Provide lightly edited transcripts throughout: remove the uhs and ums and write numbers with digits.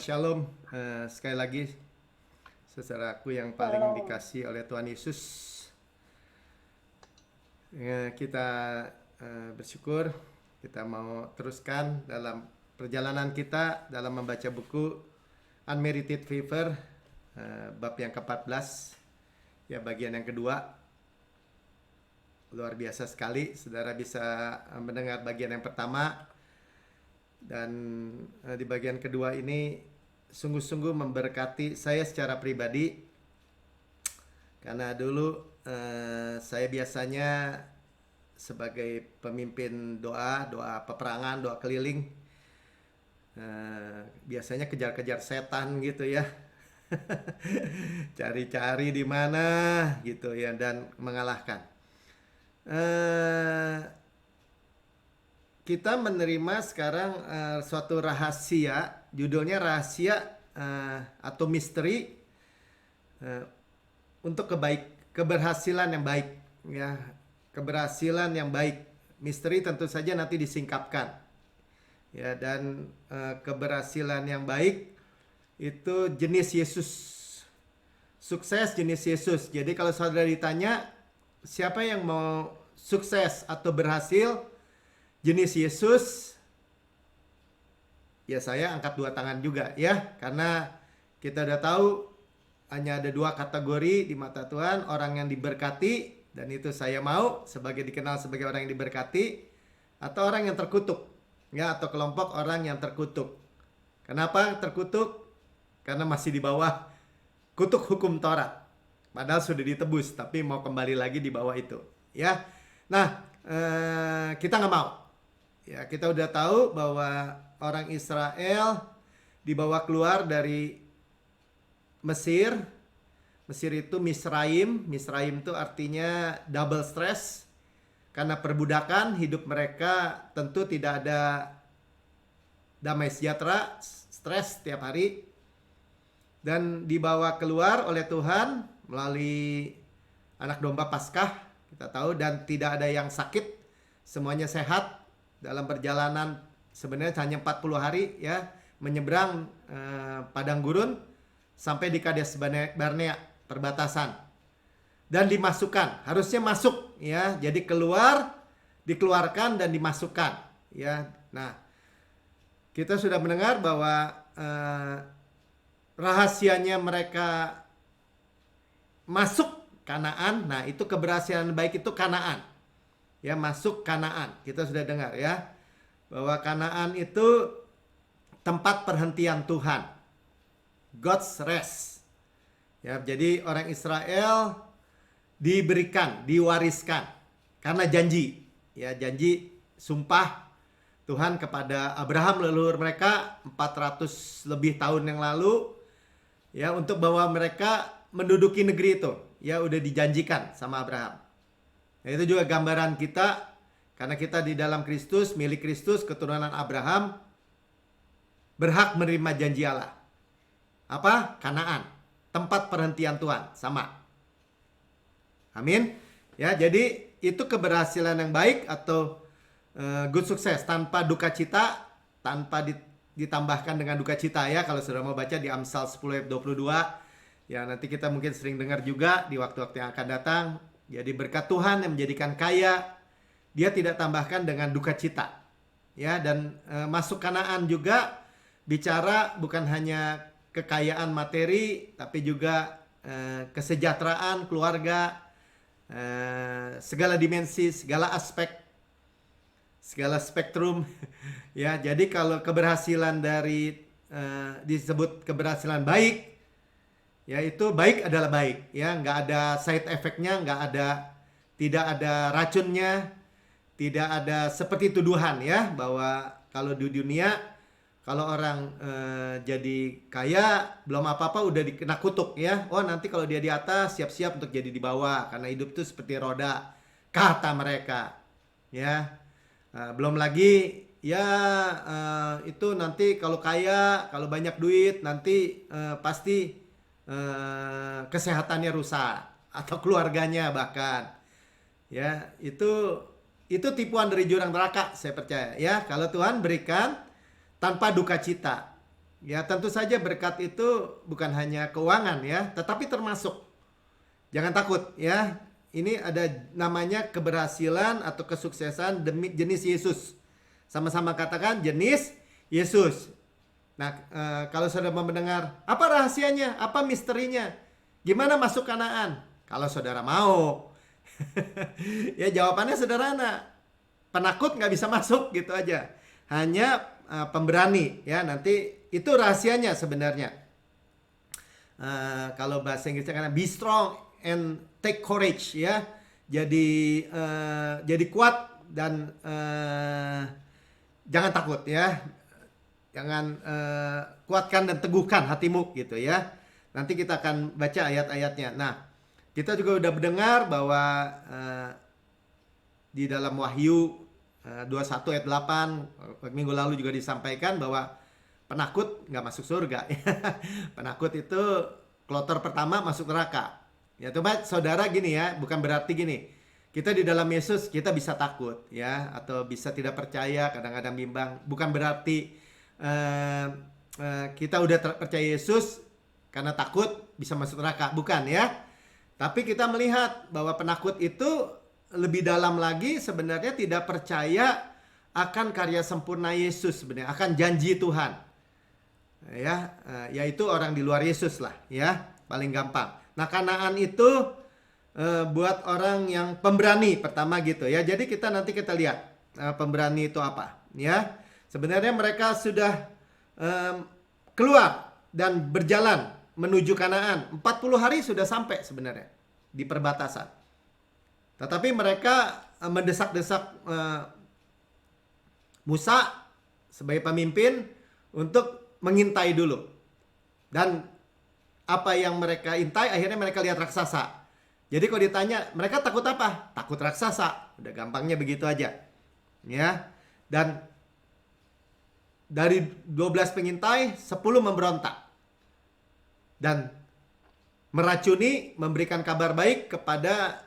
Shalom. Sekali lagi, saudaraku yang paling Shalom. dikasih oleh Tuhan Yesus. Kita bersyukur, kita mau teruskan dalam perjalanan kita dalam membaca buku Unmerited Favor, bab yang ke-14, ya bagian yang kedua. Luar biasa sekali, saudara bisa mendengar bagian yang pertama. Dan di bagian kedua ini sungguh-sungguh memberkati saya secara pribadi, karena dulu saya biasanya sebagai pemimpin doa peperangan, doa keliling, biasanya kejar-kejar setan gitu ya. Cari-cari di mana gitu ya, dan mengalahkan. Kita menerima sekarang suatu rahasia, judulnya rahasia atau misteri untuk keberhasilan yang baik, ya, keberhasilan yang baik. Misteri tentu saja nanti disingkapkan, ya, dan keberhasilan yang baik itu jenis Yesus, sukses jenis Yesus. Jadi kalau saudara ditanya siapa yang mau sukses atau berhasil jenis Yesus, ya saya angkat dua tangan juga ya, karena kita udah tahu hanya ada dua kategori di mata Tuhan, orang yang diberkati, dan itu saya mau dikenal sebagai orang yang diberkati, atau orang yang terkutuk, ya, atau kelompok orang yang terkutuk. Kenapa terkutuk? Karena masih di bawah kutuk hukum Taurat, padahal sudah ditebus, tapi mau kembali lagi di bawah itu, ya. Nah, kita nggak mau. Ya, kita udah tahu bahwa orang Israel dibawa keluar dari Mesir. Mesir itu Misraim. Misraim itu artinya double stress. Karena perbudakan, hidup mereka tentu tidak ada damai sejahtera, stres setiap hari. Dan dibawa keluar oleh Tuhan melalui anak domba Paskah, kita tahu, dan tidak ada yang sakit, semuanya sehat. Dalam perjalanan sebenarnya hanya 40 hari ya, menyeberang padang gurun sampai di Kades Barnea, perbatasan. Dan dimasukkan, harusnya masuk ya. Jadi dikeluarkan dan dimasukkan ya. Nah, kita sudah mendengar bahwa rahasianya mereka masuk Kanaan. Nah, itu keberhasilan baik itu Kanaan. Ya, masuk Kanaan. Kita sudah dengar ya, bahwa Kanaan itu tempat perhentian Tuhan, God's rest. Ya, jadi orang Israel diwariskan karena janji. Ya, janji sumpah Tuhan kepada Abraham leluhur mereka 400 lebih tahun yang lalu, ya, untuk bahwa mereka menduduki negeri itu. Ya, udah dijanjikan sama Abraham. Nah, itu juga gambaran kita, karena kita di dalam Kristus, milik Kristus, keturunan Abraham, berhak menerima janji Allah. Apa? Kanaan, tempat perhentian Tuhan, sama. Amin. Ya, jadi itu keberhasilan yang baik atau good success, tanpa duka cita, tanpa ditambahkan dengan duka cita ya. Kalau sudah mau baca di Amsal 10 ayat 22, ya, nanti kita mungkin sering dengar juga di waktu-waktu yang akan datang. Jadi berkat Tuhan yang menjadikan kaya, dia tidak tambahkan dengan duka cita. Ya, dan masuk Kanaan juga bicara bukan hanya kekayaan materi, tapi juga kesejahteraan keluarga, segala dimensi, segala aspek, segala spektrum. Ya, jadi kalau keberhasilan disebut keberhasilan baik, ya, itu baik adalah baik, ya, nggak ada side effect-nya, tidak ada racunnya, tidak ada seperti tuduhan ya, bahwa kalau di dunia kalau orang jadi kaya belum apa-apa udah dikena kutuk ya. Oh, nanti kalau dia di atas siap-siap untuk jadi di bawah, karena hidup itu seperti roda, kata mereka ya. Belum lagi ya, itu nanti kalau kaya, kalau banyak duit, nanti pasti kesehatannya rusak atau keluarganya bahkan, ya, itu tipuan dari jurang neraka, saya percaya ya. Kalau Tuhan berikan tanpa duka cita, Ya, tentu saja berkat itu bukan hanya keuangan ya, tetapi termasuk. Jangan takut ya. Ini ada namanya keberhasilan atau kesuksesan demi jenis Yesus. Sama-sama katakan jenis Yesus. Nah, kalau saudara mau mendengar, apa rahasianya? Apa misterinya? Gimana masuk Kanaan? Kalau saudara mau. Ya, jawabannya sederhana. Penakut nggak bisa masuk gitu aja. Hanya pemberani ya. Nanti itu rahasianya sebenarnya. Kalau bahasa Inggrisnya kan be strong and take courage ya. Jadi kuat dan jangan takut ya. Jangan kuatkan dan teguhkan hatimu gitu ya. Nanti kita akan baca ayat-ayatnya. Nah, kita juga udah mendengar bahwa di dalam Wahyu 21 ayat 8 minggu lalu juga disampaikan bahwa penakut nggak masuk surga. Penakut itu kloter pertama masuk neraka. Ya coba saudara gini ya, bukan berarti gini. Kita di dalam Yesus kita bisa takut ya, atau bisa tidak percaya, kadang-kadang bimbang. Bukan berarti kita udah percaya Yesus karena takut bisa masuk neraka, bukan ya. Tapi kita melihat bahwa penakut itu lebih dalam lagi sebenarnya tidak percaya akan karya sempurna Yesus sebenarnya, akan janji Tuhan. Ya, yaitu orang di luar Yesus lah ya, paling gampang. Nah, Kanaan itu buat orang yang pemberani pertama gitu ya. Jadi nanti kita lihat pemberani itu apa ya. Sebenarnya mereka sudah keluar dan berjalan menuju Kanaan. 40 hari sudah sampai sebenarnya di perbatasan. Tetapi mereka mendesak-desak Musa sebagai pemimpin untuk mengintai dulu. Dan apa yang mereka intai, akhirnya mereka lihat raksasa. Jadi kalau ditanya, mereka takut apa? Takut raksasa. Udah gampangnya begitu aja. Ya. Dan dari 12 pengintai, 10 memberontak. Dan meracuni, memberikan kabar baik kepada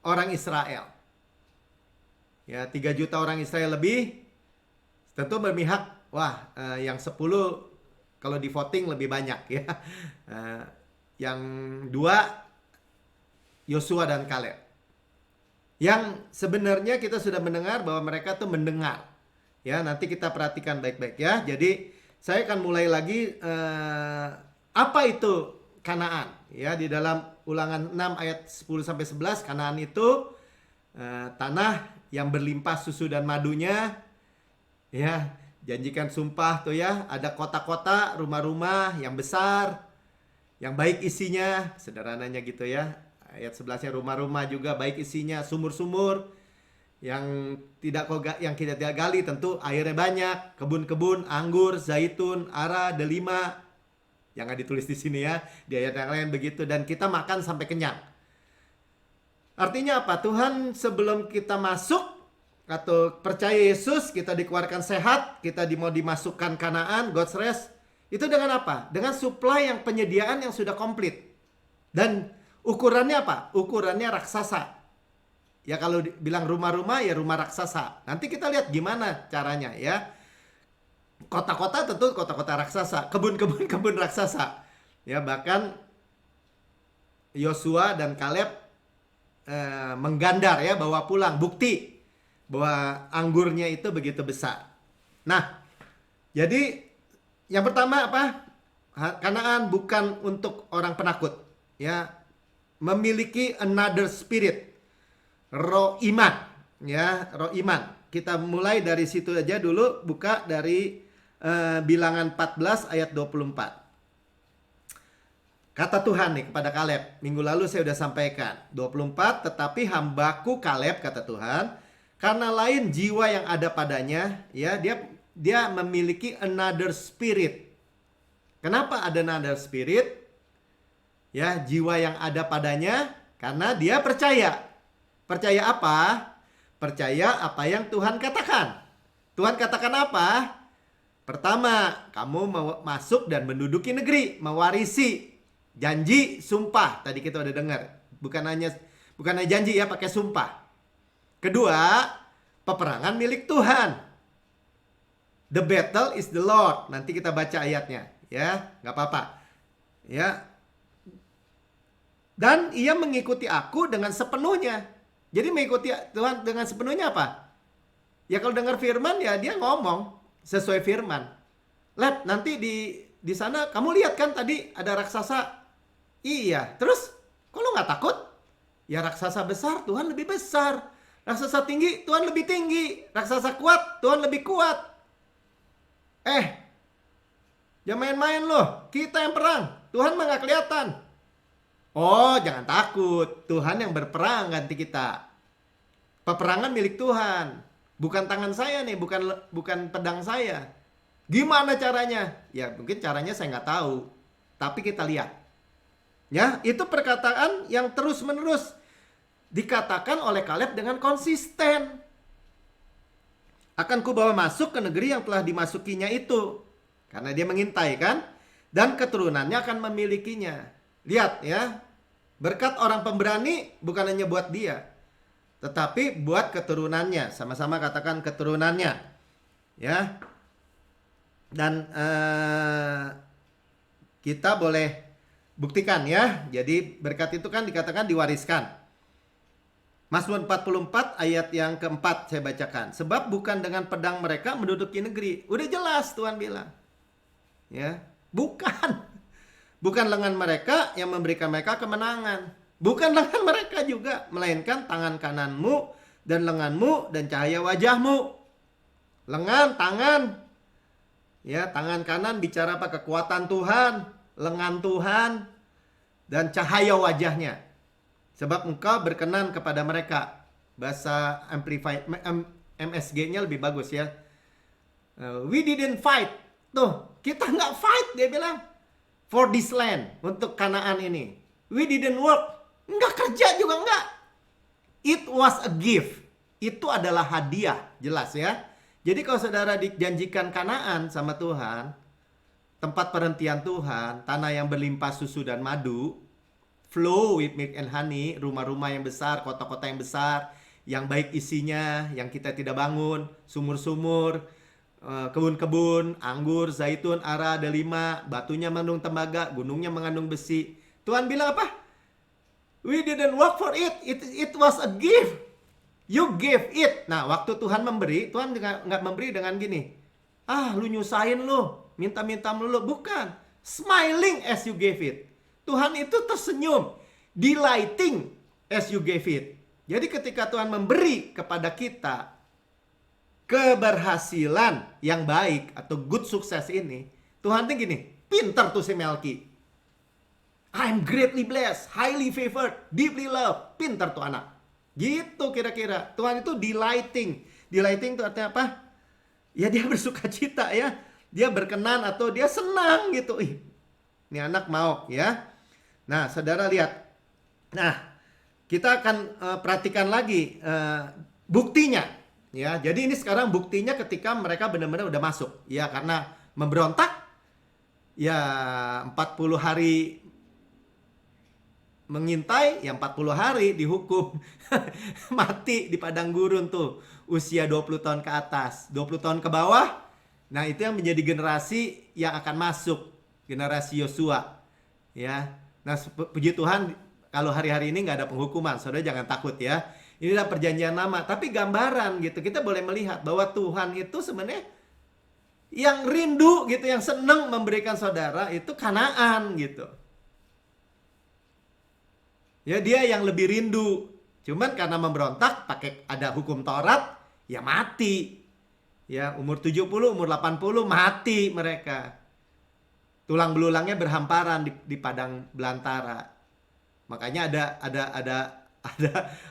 orang Israel. Ya, 3 juta orang Israel lebih tentu berpihak, wah, yang 10 kalau di voting lebih banyak ya. Yang 2 Yosua dan Kaleb. Yang sebenarnya kita sudah mendengar bahwa mereka tuh mendengar. Ya, nanti kita perhatikan baik-baik ya. Jadi saya akan mulai lagi apa itu Kanaan? Ya, di dalam Ulangan 6 ayat 10 sampai 11, Kanaan itu tanah yang berlimpah susu dan madunya. Ya, janjikan sumpah tuh ya, ada kota-kota, rumah-rumah yang besar, yang baik isinya, sederhananya gitu ya. Ayat 11-nya rumah-rumah juga baik isinya, sumur-sumur yang kita tidak gali, tentu airnya banyak, kebun-kebun, anggur, zaitun, ara, delima, yang nggak ditulis di sini ya, di ayat yang lain begitu, dan kita makan sampai kenyang. Artinya apa? Tuhan sebelum kita masuk atau percaya Yesus, kita dikeluarkan sehat, kita mau dimasukkan Kanaan, God's rest, itu dengan apa? Dengan supply yang penyediaan yang sudah komplit. Dan ukurannya apa? Ukurannya raksasa. Ya kalau bilang rumah-rumah ya rumah raksasa. Nanti kita lihat gimana caranya ya. Kota-kota tentu kota-kota raksasa, kebun-kebun raksasa. Ya, bahkan Yosua dan Kaleb menggandar ya, bawa pulang bukti bahwa anggurnya itu begitu besar. Nah, jadi yang pertama apa? Kanaan bukan untuk orang penakut ya. Memiliki another spirit. Roh iman ya, roh iman. Kita mulai dari situ aja dulu, buka dari Bilangan 14 ayat 24. Kata Tuhan nih kepada Kaleb, minggu lalu saya sudah sampaikan 24, tetapi hambaku Kaleb, kata Tuhan, karena lain jiwa yang ada padanya, ya, dia memiliki another spirit. Kenapa ada another spirit? Ya, jiwa yang ada padanya karena dia percaya. Percaya apa? Percaya apa yang Tuhan katakan. Tuhan katakan apa? Pertama, kamu mau masuk dan menduduki negeri, mewarisi janji, sumpah. Tadi kita udah dengar. Bukan hanya janji ya, pakai sumpah. Kedua, peperangan milik Tuhan. The battle is the Lord. Nanti kita baca ayatnya, ya, nggak apa-apa. Ya. Dan ia mengikuti aku dengan sepenuhnya. Jadi mengikuti Tuhan dengan sepenuhnya apa? Ya kalau dengar firman ya dia ngomong sesuai firman. Lihat nanti di sana kamu lihat kan tadi ada raksasa. Iya, terus kok lu nggak takut? Ya raksasa besar Tuhan lebih besar. Raksasa tinggi Tuhan lebih tinggi. Raksasa kuat Tuhan lebih kuat. Jangan main-main loh. Kita yang perang. Tuhan mah nggak kelihatan. Oh, jangan takut. Tuhan yang berperang ganti kita. Peperangan milik Tuhan. Bukan tangan saya nih, bukan pedang saya. Gimana caranya? Ya mungkin caranya saya nggak tahu. Tapi kita lihat. Ya, itu perkataan yang terus-menerus dikatakan oleh Kaleb dengan konsisten. Akan kubawa masuk ke negeri yang telah dimasukinya itu. Karena dia mengintai kan. Dan keturunannya akan memilikinya. Lihat ya. Berkat orang pemberani bukan hanya buat dia. Tetapi buat keturunannya. Sama-sama katakan keturunannya. Ya. Dan kita boleh buktikan ya. Jadi berkat itu kan dikatakan diwariskan. Mazmur 44 ayat yang keempat saya bacakan. Sebab bukan dengan pedang mereka menduduki negeri. Udah jelas Tuhan bilang. Ya, bukan. Bukan lengan mereka yang memberikan mereka kemenangan. Bukan lengan mereka juga, melainkan tangan kananmu dan lenganmu dan cahaya wajahmu. Lengan, tangan. Ya, tangan kanan bicara apa? Kekuatan Tuhan, lengan Tuhan dan cahaya wajahnya. Sebab engkau berkenan kepada mereka. Bahasa Amplified MSG-nya lebih bagus ya. We didn't fight. Tuh, kita nggak fight, dia bilang. For this land, untuk Kanaan ini. We didn't work. Nggak kerja juga nggak. It was a gift. Itu adalah hadiah, jelas ya. Jadi kalau saudara dijanjikan Kanaan sama Tuhan, tempat perhentian Tuhan, tanah yang berlimpah susu dan madu, flow with milk and honey, rumah-rumah yang besar, kota-kota yang besar, yang baik isinya, yang kita tidak bangun, sumur-sumur, kebun-kebun, anggur, zaitun, ara, delima, batunya mengandung tembaga, gunungnya mengandung besi. Tuhan bilang apa? We didn't work for it. It was a gift. You gave it. Nah, waktu Tuhan memberi, Tuhan nggak memberi dengan gini. Lu nyusahin lu, minta-minta melulu. Bukan. Smiling as you gave it. Tuhan itu tersenyum. Delighting as you gave it. Jadi ketika Tuhan memberi kepada kita keberhasilan yang baik atau good sukses ini, Tuhan tuh gini, pintar tuh si Melki. I'm greatly blessed, highly favored, deeply loved. Pintar tuh anak. Gitu kira-kira. Tuhan itu delighting. Delighting itu artinya apa? Ya dia bersuka cita ya. Dia berkenan atau dia senang gitu. Ini anak mau ya. Nah, saudara lihat. Nah, kita akan perhatikan lagi buktinya. Ya, jadi ini sekarang buktinya ketika mereka benar-benar udah masuk. Ya, karena memberontak. Ya, 40 hari mengintai, ya 40 hari dihukum. Mati di padang gurun tuh. Usia 20 tahun ke atas. 20 tahun ke bawah. Nah, itu yang menjadi generasi yang akan masuk. Generasi Yosua. Ya. Nah, puji Tuhan kalau hari-hari ini nggak ada penghukuman. Saudara jangan takut ya. Inilah perjanjian lama. Tapi gambaran gitu. Kita boleh melihat bahwa Tuhan itu sebenarnya yang rindu gitu. Yang senang memberikan saudara itu Kanaan gitu. Ya dia yang lebih rindu. Cuman karena memberontak pakai ada hukum Taurat. Ya mati. Ya umur 70, umur 80 mati mereka. Tulang belulangnya berhamparan di padang belantara. Makanya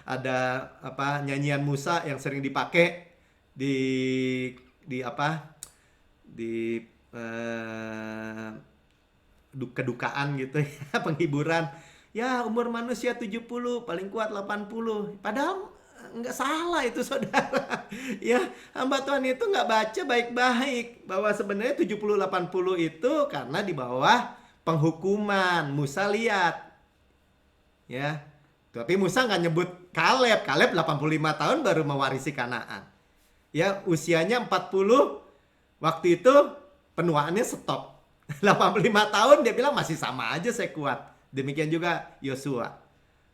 ada apa nyanyian Musa yang sering dipakai di kedukaan gitu ya, penghiburan. Ya umur manusia 70, paling kuat 80. Padahal nggak salah itu saudara. Ya hamba Tuhan itu nggak baca baik-baik bahwa sebenarnya 70-80 itu karena di bawah penghukuman. Musa lihat. Ya. Tapi Musa nggak nyebut Kaleb. Kaleb 85 tahun baru mewarisi Kanaan. Ya usianya 40 Waktu itu penuaannya stop. 85 tahun dia bilang masih sama aja saya kuat. Demikian juga Yosua.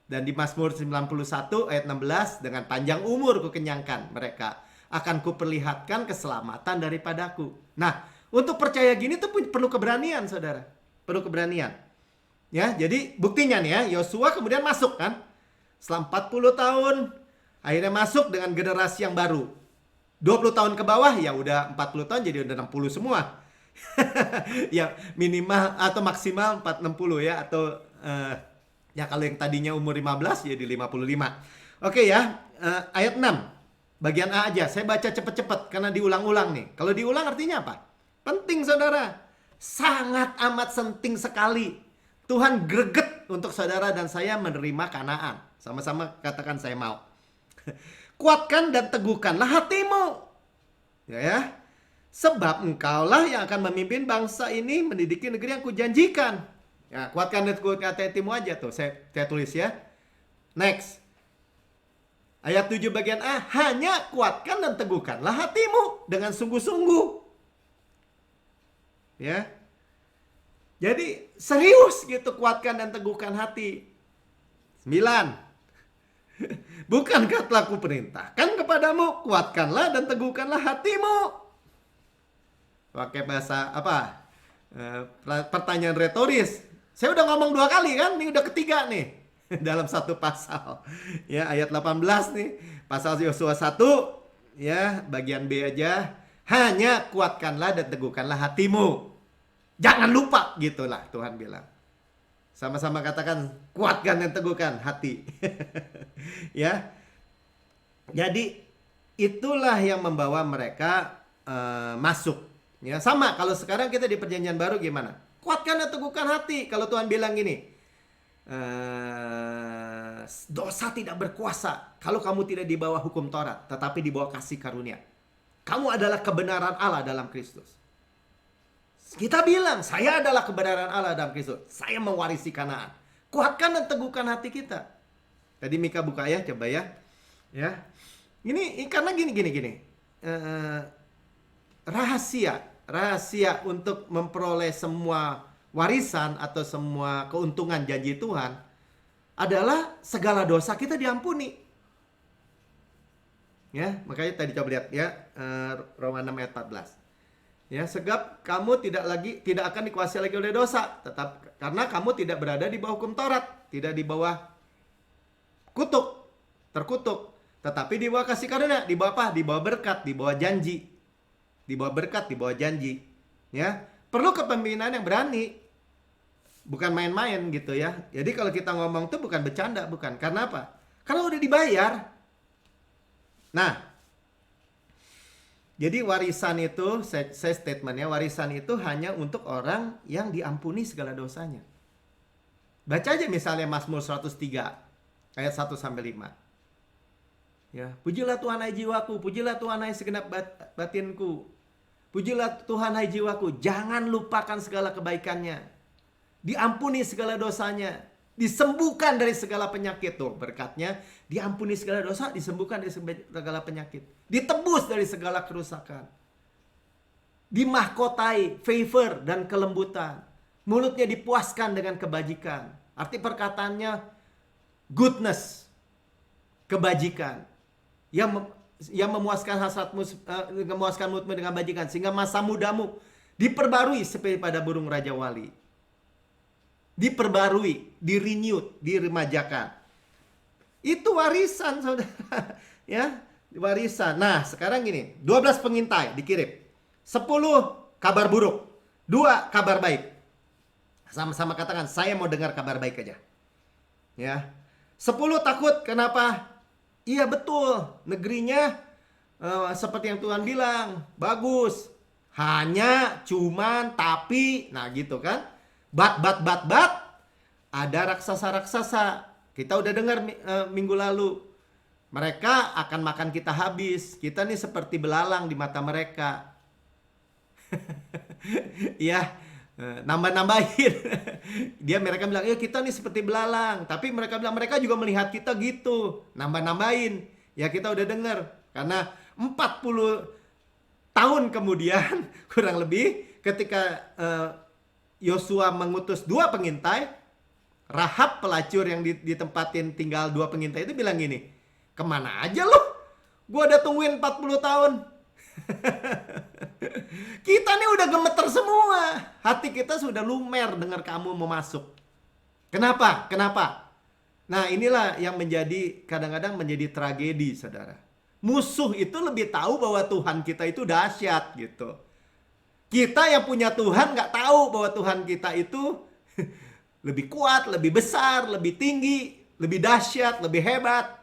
Dan di Mazmur 91 ayat 16, dengan panjang umur kukenyangkan mereka, akan kuperlihatkan keselamatan daripadaku. Nah, untuk percaya gini tuh perlu keberanian, saudara. Perlu keberanian. Ya, jadi buktinya nih ya, Yosua kemudian masuk kan. Setelah 40 tahun, akhirnya masuk dengan generasi yang baru. 20 tahun ke bawah, ya udah 40 tahun jadi udah 60 semua. Ya minimal atau maksimal 460 ya. Atau ya kalau yang tadinya umur 15 jadi 55. Oke ya, ayat 6. Bagian A aja, saya baca cepet-cepet karena diulang-ulang nih. Kalau diulang artinya apa? Penting saudara. Sangat amat penting sekali. Tuhan greget untuk saudara dan saya menerima Kanaan. Sama-sama katakan saya mau. Kuatkan dan teguhkanlah hatimu. Ya. Sebab engkaulah yang akan memimpin bangsa ini mendidik negeri yang kujanjikan. Ya, kuatkan dan teguhkan hatimu aja tuh. Saya tulis ya. Next. Ayat 7 bagian A. Hanya kuatkan dan teguhkanlah hatimu dengan sungguh-sungguh. Ya. Jadi serius gitu, kuatkan dan teguhkan hati. 9. Bukankah telah kuperintahkan kepadamu, kuatkanlah dan teguhkanlah hatimu. Pakai bahasa apa? Pertanyaan retoris. Saya udah ngomong 2 kali kan, ini udah ketiga nih. Dalam satu pasal. Ya, ayat 18 nih. Pasal Yosua 1, ya, bagian B aja. Hanya kuatkanlah dan teguhkanlah hatimu. Jangan lupa, gitulah Tuhan bilang. Sama-sama katakan, kuatkan dan teguhkan hati. Ya. Jadi itulah yang membawa mereka masuk. Ya, sama kalau sekarang kita di perjanjian baru gimana? Kuatkan dan teguhkan hati. Kalau Tuhan bilang gini, dosa tidak berkuasa kalau kamu tidak di bawah hukum Taurat, tetapi di bawah kasih karunia. Kamu adalah kebenaran Allah dalam Kristus. Kita bilang, saya adalah kebenaran Allah dalam Kristus. Saya mewarisi Kanaan. Kuatkan dan teguhkan hati kita. Tadi Mika buka ya, coba ya. Ya. Ini karena gini. Rahasia untuk memperoleh semua warisan atau semua keuntungan janji Tuhan adalah segala dosa kita diampuni. Ya, makanya tadi coba lihat ya, Roma 6 ayat 14. Ya, sebab kamu tidak akan dikuasai lagi oleh dosa, tetap karena kamu tidak berada di bawah hukum Taurat, tidak di bawah terkutuk, tetapi di bawah kasih karunia, di bawah apa? Di bawah berkat, di bawah janji. Di bawah berkat, di bawah janji. Ya, perlu kepemimpinan yang berani. Bukan main-main gitu ya. Jadi kalau kita ngomong tuh bukan bercanda, bukan. Karena apa? Karena udah dibayar. Nah, jadi warisan itu, saya statementnya, warisan itu hanya untuk orang yang diampuni segala dosanya. Baca aja misalnya Mazmur 103 ayat 1-5. Ya, pujilah Tuhan hai jiwaku, pujilah Tuhan hai segenap batinku. Pujilah Tuhan hai jiwaku, jangan lupakan segala kebaikannya. Diampuni segala dosanya, disembuhkan dari segala penyakit. Tuh berkatnya, diampuni segala dosa, disembuhkan dari segala penyakit, ditebus dari segala kerusakan, dimahkotai favor dan kelembutan, mulutnya dipuaskan dengan kebajikan. Arti perkataannya goodness, kebajikan, yang memuaskan hasratmu, memuaskan mulutmu dengan bajikan, sehingga masa mudamu diperbarui seperti pada burung raja wali. Diperbarui, di-renewed, diremajakan. Itu warisan, saudara. Ya, warisan. Nah, sekarang gini, 12 pengintai dikirim. 10 kabar buruk. 2 kabar baik. Sama-sama katakan, saya mau dengar kabar baik aja. Ya. 10 takut, kenapa? Iya betul, negerinya seperti yang Tuhan bilang, bagus. Hanya, cuman, tapi, nah gitu kan. But, ada raksasa-raksasa. Kita udah dengar minggu lalu. Mereka akan makan kita habis. Kita nih seperti belalang di mata mereka. Iya, nambah-nambahin. Mereka bilang, ya kita nih seperti belalang. Tapi mereka bilang, mereka juga melihat kita gitu. Nambah-nambahin. Ya kita udah dengar. Karena 40 tahun kemudian, kurang lebih, ketika Yosua mengutus 2 pengintai, Rahab pelacur yang ditempatin tinggal 2 pengintai itu bilang gini, kemana aja lo? Gua udah tungguin 40 tahun. Kita nih udah gemeter semua. Hati kita sudah lumer dengar kamu mau masuk. Kenapa? Kenapa? Nah, inilah yang menjadi kadang-kadang menjadi tragedi, saudara. Musuh itu lebih tahu bahwa Tuhan kita itu dahsyat gitu. Kita yang punya Tuhan nggak tahu bahwa Tuhan kita itu lebih kuat, lebih besar, lebih tinggi, lebih dahsyat, lebih hebat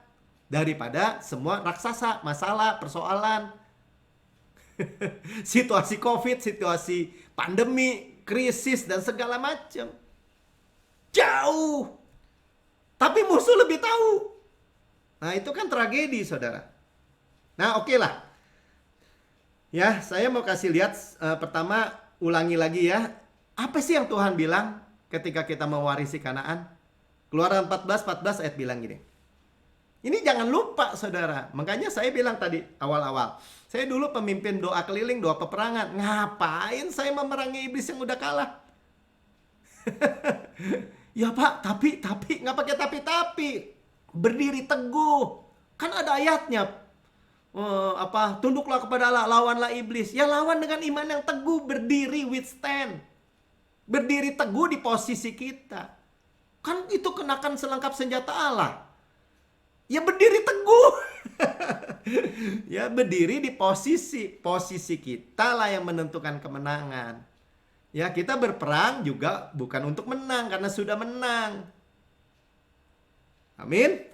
daripada semua raksasa, masalah, persoalan. Situasi COVID, situasi pandemi, krisis, dan segala macam. Jauh. Tapi musuh lebih tahu. Nah, itu kan tragedi, saudara. Nah, oke lah. Ya, saya mau kasih lihat pertama, ulangi lagi ya. Apa sih yang Tuhan bilang ketika kita mewarisi Kanaan? Keluaran 14 ayat bilang gini. Ini jangan lupa, saudara. Makanya saya bilang tadi awal-awal. Saya dulu pemimpin doa keliling, doa peperangan. Ngapain saya memerangi iblis yang udah kalah? Ya Pak, tapi nggak pakai tapi. Berdiri teguh. Kan ada ayatnya. Tunduklah kepada Allah, lawanlah iblis. Ya lawan dengan iman yang teguh, berdiri, withstand. Berdiri teguh di posisi kita. Kan itu kenakan selengkap senjata Allah. Ya berdiri teguh. Ya berdiri di posisi kita lah yang menentukan kemenangan. Ya kita berperang juga bukan untuk menang, karena sudah menang. Amin.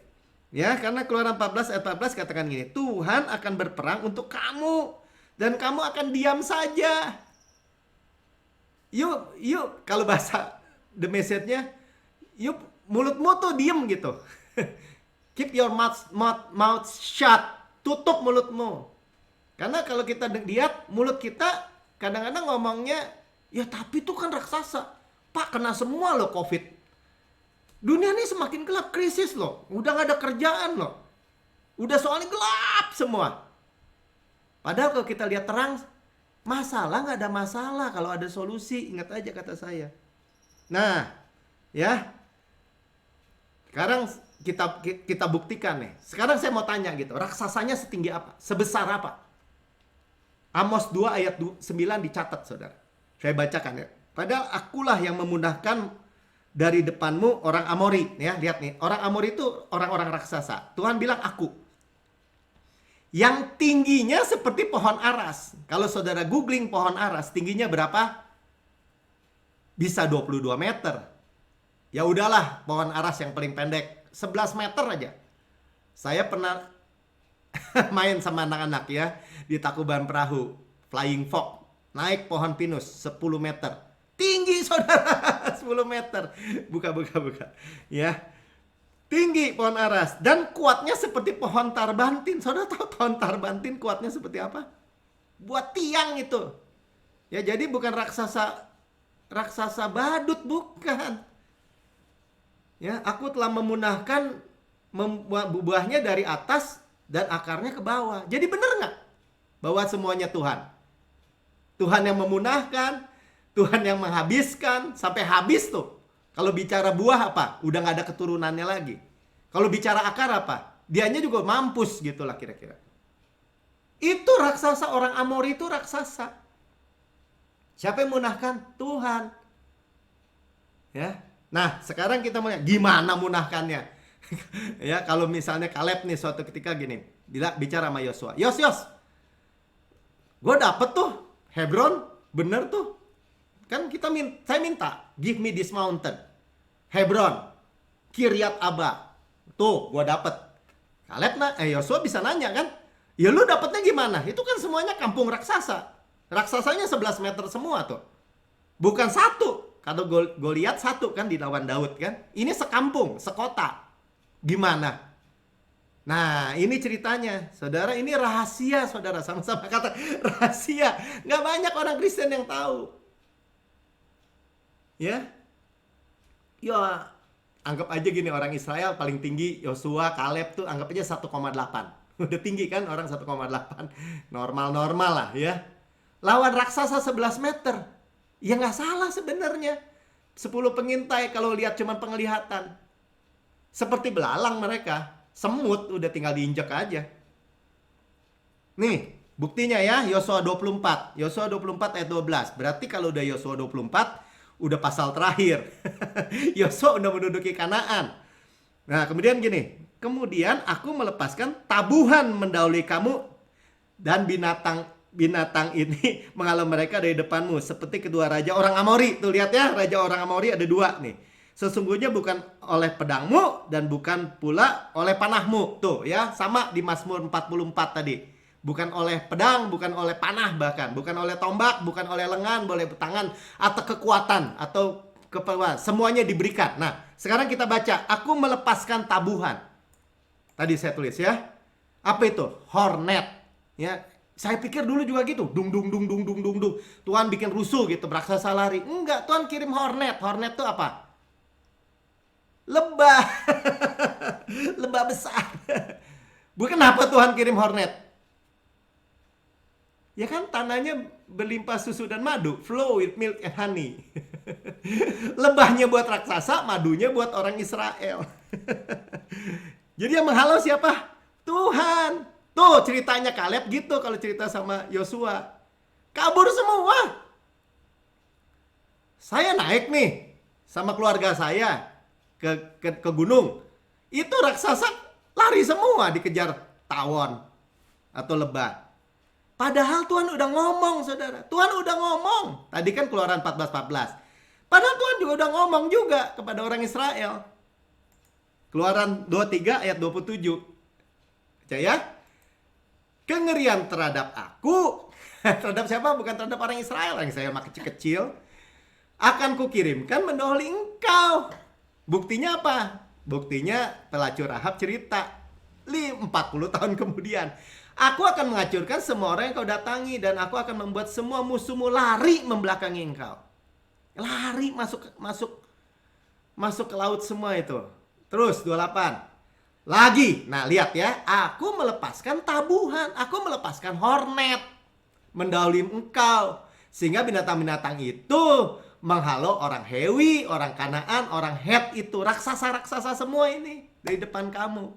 Ya, karena Keluaran 14 ayat 14 katakan gini, Tuhan akan berperang untuk kamu dan kamu akan diam saja. Yuk kalau bahasa the message-nya, yuk mulutmu tuh diem gitu. Keep your mouth shut. Tutup mulutmu. Karena kalau kita lihat mulut kita kadang-kadang ngomongnya, ya tapi itu kan raksasa. Pak, kena semua loh COVID. Dunia ini semakin gelap, krisis loh. Udah gak ada kerjaan loh. Udah soalnya gelap semua. Padahal kalau kita lihat terang, masalah gak ada masalah. Kalau ada solusi, ingat aja kata saya. Nah, ya. Sekarang kita buktikan nih. Sekarang saya mau tanya gitu, raksasanya setinggi apa? Sebesar apa? Amos 2 ayat 9 dicatat, saudara. Saya bacakan ya. Padahal akulah yang memudahkan dari depanmu orang Amori. Ya, lihat nih. Orang Amori itu orang-orang raksasa. Tuhan bilang aku. Yang tingginya seperti pohon aras. Kalau saudara googling pohon aras, tingginya berapa? Bisa 22 meter. Ya udahlah, pohon aras yang paling pendek 11 meter aja. Saya pernah main sama anak-anak ya di Tacubaya Perahu, Flying Fox, naik pohon pinus 10 meter. Tinggi, saudara. 10 meter. Buka. Ya. Tinggi pohon aras dan kuatnya seperti pohon tarbantin. Saudara tahu pohon tarbantin kuatnya seperti apa? Buat tiang itu. Ya, jadi bukan raksasa badut, bukan. Ya, aku telah memunahkan buahnya dari atas dan akarnya ke bawah. Jadi benar nggak bahwa semuanya Tuhan? Tuhan yang memunahkan, Tuhan yang menghabiskan sampai habis tuh. Kalau bicara buah apa? Udah nggak ada keturunannya lagi. Kalau bicara akar apa? Dianya juga mampus gitulah kira-kira. Itu raksasa, orang Amori itu raksasa. Siapa yang memunahkan? Tuhan. Ya. Nah, sekarang kita mau lihat gimana munahkannya. Ya, kalau misalnya Kaleb nih suatu ketika gini, bicara sama Yosua. Yos, gue dapet tuh Hebron, bener tuh. Kan saya minta, give me this mountain. Hebron, Kiryat Arba. Tuh, gue dapet. Yosua bisa nanya kan? Ya lu dapetnya gimana? Itu kan semuanya kampung raksasa. Raksasanya 11 meter semua tuh. Bukan satu. Kalau gue lihat satu kan di lawan Daud kan. Ini sekampung, sekota. Gimana? Nah, ini ceritanya. Saudara, ini rahasia, saudara. Sama-sama kata rahasia. Nggak banyak orang Kristen yang tahu. Ya. Ya, anggap aja gini, orang Israel paling tinggi Yosua, Kaleb tuh anggap aja 1,8. Udah tinggi kan orang 1,8. Normal-normal lah ya. Lawan raksasa 11 meter. Ya nggak salah sebenarnya. 10 pengintai kalau lihat cuman penglihatan. Seperti belalang mereka. Semut udah tinggal diinjek aja. Nih, buktinya ya, Yosua 24. Yosua 24 ayat 12. Berarti kalau udah Yosua 24, udah pasal terakhir. Yosua udah menduduki Kanaan. Nah, kemudian gini. Kemudian aku melepaskan tabuhan mendahului kamu dan binatang ini menghalau mereka dari depanmu seperti kedua raja orang Amori. Tuh lihat ya, raja orang Amori ada dua nih. Sesungguhnya bukan oleh pedangmu dan bukan pula oleh panahmu. Tuh ya, sama di Mazmur 44 tadi. Bukan oleh pedang, bukan oleh panah bahkan. Bukan oleh tombak, bukan oleh lengan, boleh tangan atau kekuatan atau kepala. Semuanya diberikan. Nah, sekarang kita baca. Aku melepaskan tabuhan. Tadi saya tulis ya. Apa itu? Hornet. Ya, saya pikir dulu juga gitu. Dung dung dung dung dung dung dung. Tuhan bikin rusuh gitu, raksasa lari. Enggak, Tuhan kirim hornet. Hornet itu apa? Lebah. Lebah besar. Bukan apa Tuhan kirim hornet? Ya kan tanahnya berlimpah susu dan madu. Flow with milk and honey. Lebahnya buat raksasa, madunya buat orang Israel. Jadi yang menghalau siapa? Tuhan. Tuh ceritanya Kaleb gitu kalau cerita sama Yosua. Kabur semua. Saya naik nih sama keluarga saya ke gunung. Itu raksasa lari semua dikejar tawon atau lebah. Padahal Tuhan udah ngomong, saudara. Tuhan udah ngomong. Tadi kan Keluaran 14:14. Padahal Tuhan juga udah ngomong juga kepada orang Israel. Keluaran 23 ayat 27. Baca ya. Kengerian terhadap aku. Terhadap siapa? Bukan terhadap orang Israel. Orang Israel mah kecil-kecil. Akan kukirimkan mendahului engkau. Buktinya apa? Buktinya pelacur Rahab cerita. 40 tahun kemudian. Aku akan menghancurkan semua orang yang kau datangi. Dan aku akan membuat semua musuhmu lari membelakangi engkau. Lari masuk ke laut semua itu. Terus 28. Lagi. Nah lihat ya. Aku melepaskan tabuhan. Aku melepaskan hornet. Mendahului engkau. Sehingga binatang-binatang itu menghalau orang Hewi, orang Kanaan, orang Het itu. Raksasa-raksasa semua ini. Dari depan kamu.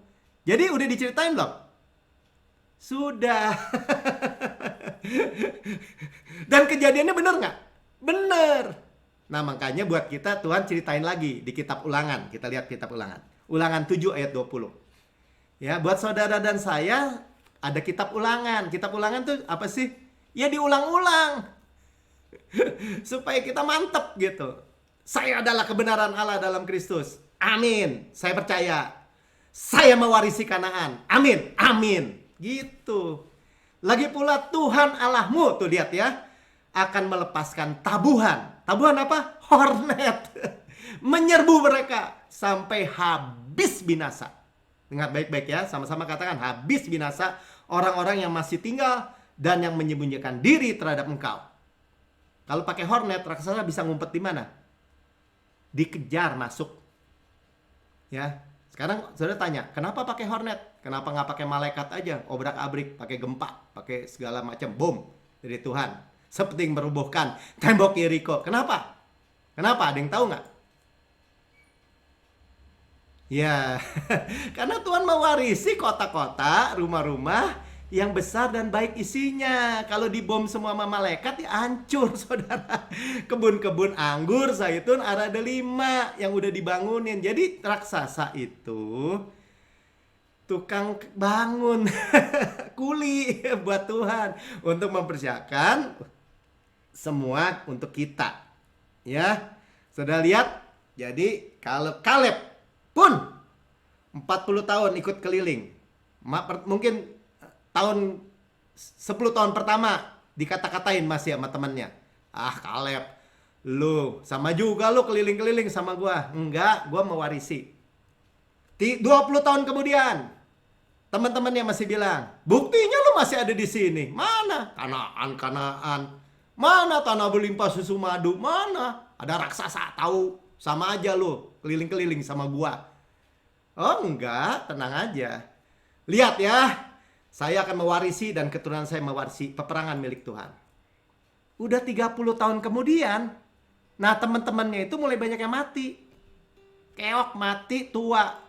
Jadi udah diceritain belum? Sudah. Dan kejadiannya benar nggak? Benar. Nah makanya buat kita Tuhan ceritain lagi di kitab Ulangan. Kita lihat kitab Ulangan. Ulangan 7 ayat 20. Ya, buat saudara dan saya ada kitab Ulangan. Kitab Ulangan tuh apa sih? Ya diulang-ulang. Supaya kita mantep gitu. Saya adalah kebenaran Allah dalam Kristus. Amin. Saya percaya. Saya mewarisi Kanaan. Amin. Amin. Gitu. Lagi pula Tuhan Allahmu, tuh lihat ya, akan melepaskan tabuhan. Tabuhan apa? Hornet. Menyerbu mereka sampai habis binasa. Ingat baik-baik ya, sama-sama katakan habis binasa orang-orang yang masih tinggal dan yang menyembunyikan diri terhadap engkau. Kalau pakai hornet, raksasa bisa ngumpet di mana? Dikejar masuk. Ya. Sekarang saudara tanya, kenapa pakai hornet? Kenapa nggak pakai malaikat aja? Obrak-abrik, pakai gempa, pakai segala macam bom dari Tuhan. Seperti yang merubuhkan tembok Yeriko. Kenapa? Kenapa? Ada yang tahu nggak? Ya, karena Tuhan mewarisi kota-kota, rumah-rumah yang besar dan baik isinya. Kalau dibom semua sama malaikat ya hancur, saudara. Kebun-kebun anggur, zaitun, ada 5 yang udah dibangunin. Jadi raksasa itu tukang bangun, kuli buat Tuhan untuk mempersiapkan semua untuk kita. Ya, saudara lihat. Jadi kalau Kaleb pun 40 tahun ikut keliling. Mungkin tahun 10 tahun pertama dikata-katain masih sama temannya. Ah Kaleb, lu sama juga lu keliling-keliling sama gua. Enggak, gua mewarisi. 20 tahun kemudian teman-temannya masih bilang, buktinya lu masih ada di sini. Mana? Kanaan. Mana tanah berlimpah susu madu? Mana? Ada raksasa, tahu. Sama aja lu keliling-keliling sama gua. Oh enggak, tenang aja. Lihat ya. saya akan mewarisi dan keturunan saya mewarisi peperangan milik Tuhan. Udah 30 tahun kemudian, nah teman-temannya itu mulai banyak yang mati. Keok mati tua.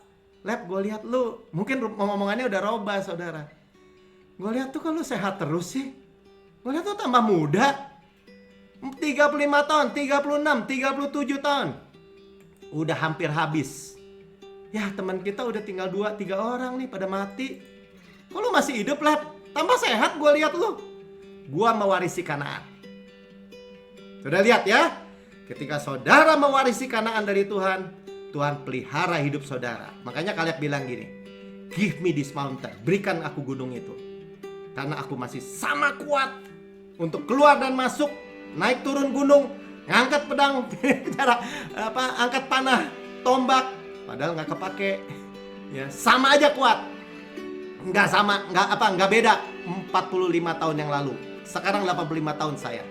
Lep, gue lihat lu, mungkin omongannya udah robah saudara. Gue lihat tuh kalau sehat terus sih. Gue lihat tuh tambah muda. 35 tahun, 36, 37 tahun. Udah hampir habis. Ya teman kita udah tinggal 2-3 orang nih pada mati. Kok lu masih hidup, Lep? Tambah sehat gue lihat lu. Gue mewarisi Kanaan. Sudah lihat ya? Ketika saudara mewarisi Kanaan dari Tuhan, Tuhan pelihara hidup saudara. Makanya Kaleb bilang gini, give me this mountain, berikan aku gunung itu. Karena aku masih sama kuat untuk keluar dan masuk, naik turun gunung, ngangkat pedang, angkat panah, tombak, padahal nggak kepake. Ya, sama aja kuat. Nggak beda 45 tahun yang lalu. Sekarang 85 tahun saya.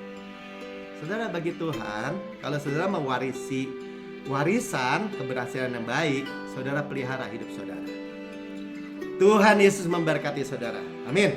Saudara, bagi Tuhan, kalau saudara mewarisi warisan keberhasilan yang baik, saudara pelihara hidup saudara. Tuhan Yesus memberkati saudara. Amin.